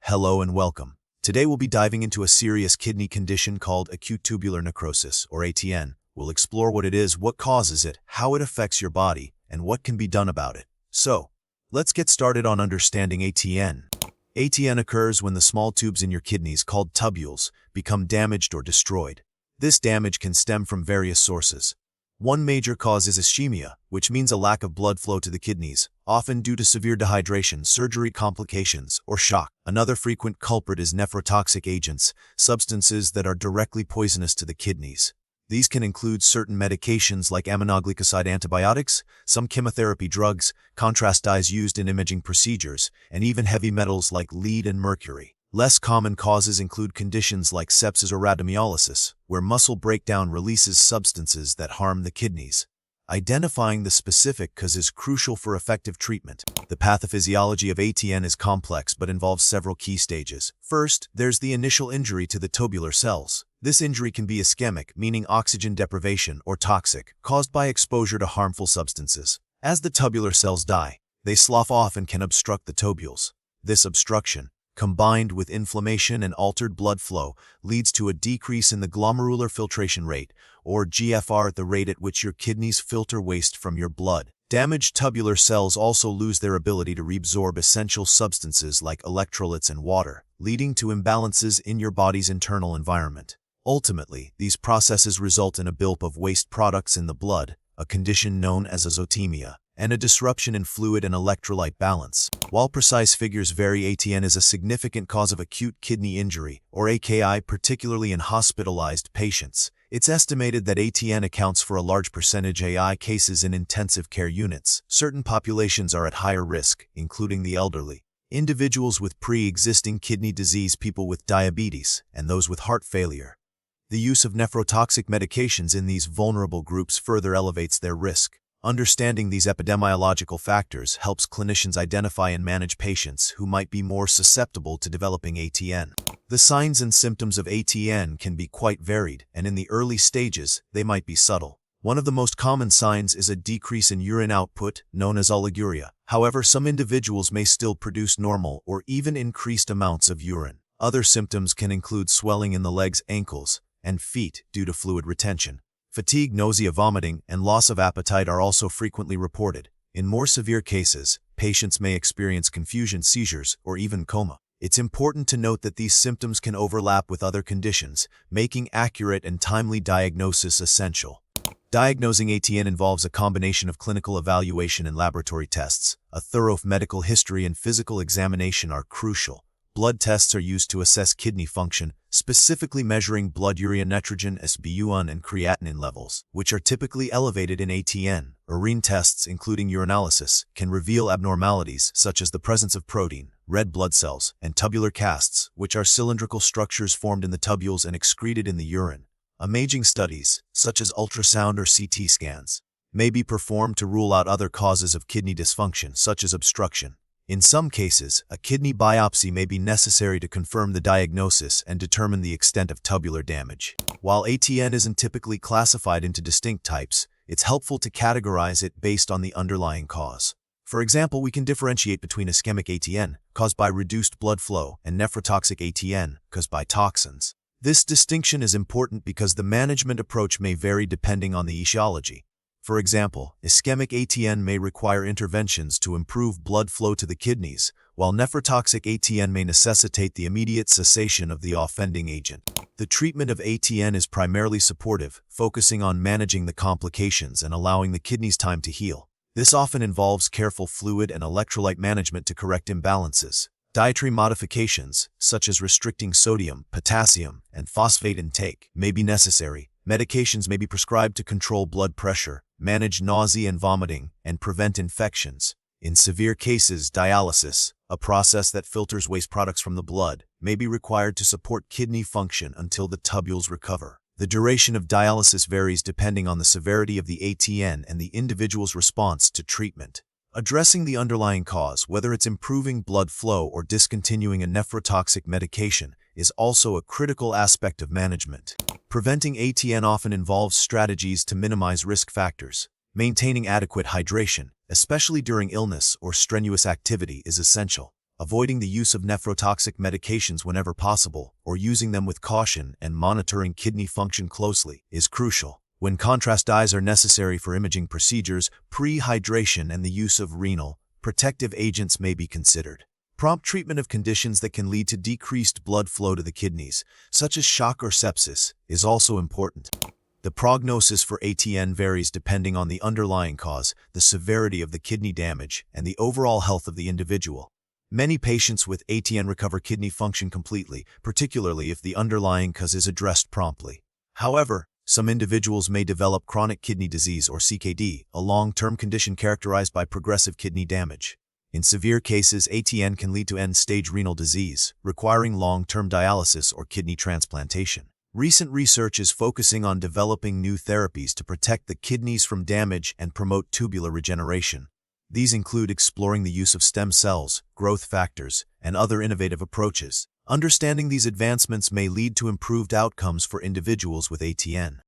Hello and welcome. Today we'll be diving into a serious kidney condition called acute tubular necrosis, or ATN. We'll explore what it is, what causes it, how it affects your body, and what can be done about it. So, let's get started on understanding ATN. ATN occurs when the small tubes in your kidneys, called tubules, become damaged or destroyed. This damage can stem from various sources. One major cause is ischemia, which means a lack of blood flow to the kidneys, often due to severe dehydration, surgery complications, or shock. Another frequent culprit is nephrotoxic agents, substances that are directly poisonous to the kidneys. These can include certain medications like aminoglycoside antibiotics, some chemotherapy drugs, contrast dyes used in imaging procedures, and even heavy metals like lead and mercury. Less common causes include conditions like sepsis or rhabdomyolysis, where muscle breakdown releases substances that harm the kidneys. Identifying the specific cause is crucial for effective treatment. The pathophysiology of ATN is complex but involves several key stages. First, there's the initial injury to the tubular cells. This injury can be ischemic, meaning oxygen deprivation, or toxic, caused by exposure to harmful substances. As the tubular cells die, they slough off and can obstruct the tubules. This obstruction, combined with inflammation and altered blood flow, leads to a decrease in the glomerular filtration rate, or GFR, the rate at which your kidneys filter waste from your blood. Damaged tubular cells also lose their ability to reabsorb essential substances like electrolytes and water, leading to imbalances in your body's internal environment. Ultimately, these processes result in a buildup of waste products in the blood, a condition known as azotemia, and a disruption in fluid and electrolyte balance. While precise figures vary, ATN is a significant cause of acute kidney injury, or AKI, particularly in hospitalized patients. It's estimated that ATN accounts for a large percentage of AI cases in intensive care units. Certain populations are at higher risk, including the elderly, individuals with pre-existing kidney disease, people with diabetes, and those with heart failure. The use of nephrotoxic medications in these vulnerable groups further elevates their risk. Understanding these epidemiological factors helps clinicians identify and manage patients who might be more susceptible to developing ATN. The signs and symptoms of ATN can be quite varied, and in the early stages, they might be subtle. One of the most common signs is a decrease in urine output, known as oliguria. However, some individuals may still produce normal or even increased amounts of urine. Other symptoms can include swelling in the legs, ankles, and feet due to fluid retention. Fatigue, nausea, vomiting, and loss of appetite are also frequently reported. In more severe cases, patients may experience confusion, seizures, or even coma. It's important to note that these symptoms can overlap with other conditions, making accurate and timely diagnosis essential. Diagnosing ATN involves a combination of clinical evaluation and laboratory tests. A thorough medical history and physical examination are crucial. Blood tests are used to assess kidney function, specifically measuring blood urea nitrogen, SBU1, and creatinine levels, which are typically elevated in ATN. Urine tests, including urinalysis, can reveal abnormalities such as the presence of protein, red blood cells, and tubular casts, which are cylindrical structures formed in the tubules and excreted in the urine. Imaging studies, such as ultrasound or CT scans, may be performed to rule out other causes of kidney dysfunction, such as obstruction. In some cases, a kidney biopsy may be necessary to confirm the diagnosis and determine the extent of tubular damage. While ATN isn't typically classified into distinct types, it's helpful to categorize it based on the underlying cause. For example, we can differentiate between ischemic ATN, caused by reduced blood flow, and nephrotoxic ATN, caused by toxins. This distinction is important because the management approach may vary depending on the etiology. For example, ischemic ATN may require interventions to improve blood flow to the kidneys, while nephrotoxic ATN may necessitate the immediate cessation of the offending agent. The treatment of ATN is primarily supportive, focusing on managing the complications and allowing the kidneys time to heal. This often involves careful fluid and electrolyte management to correct imbalances. Dietary modifications, such as restricting sodium, potassium, and phosphate intake, may be necessary. Medications may be prescribed to control blood pressure, manage nausea and vomiting, and prevent infections. In severe cases, dialysis, a process that filters waste products from the blood, may be required to support kidney function until the tubules recover. The duration of dialysis varies depending on the severity of the ATN and the individual's response to treatment. Addressing the underlying cause, whether it's improving blood flow or discontinuing a nephrotoxic medication, is also a critical aspect of management. Preventing ATN often involves strategies to minimize risk factors. Maintaining adequate hydration, especially during illness or strenuous activity, is essential. Avoiding the use of nephrotoxic medications whenever possible, or using them with caution and monitoring kidney function closely, is crucial. When contrast dyes are necessary for imaging procedures, pre-hydration and the use of renal protective agents may be considered. Prompt treatment of conditions that can lead to decreased blood flow to the kidneys, such as shock or sepsis, is also important. The prognosis for ATN varies depending on the underlying cause, the severity of the kidney damage, and the overall health of the individual. Many patients with ATN recover kidney function completely, particularly if the underlying cause is addressed promptly. However, some individuals may develop chronic kidney disease or CKD, a long-term condition characterized by progressive kidney damage. In severe cases, ATN can lead to end-stage renal disease, requiring long-term dialysis or kidney transplantation. Recent research is focusing on developing new therapies to protect the kidneys from damage and promote tubular regeneration. These include exploring the use of stem cells, growth factors, and other innovative approaches. Understanding these advancements may lead to improved outcomes for individuals with ATN.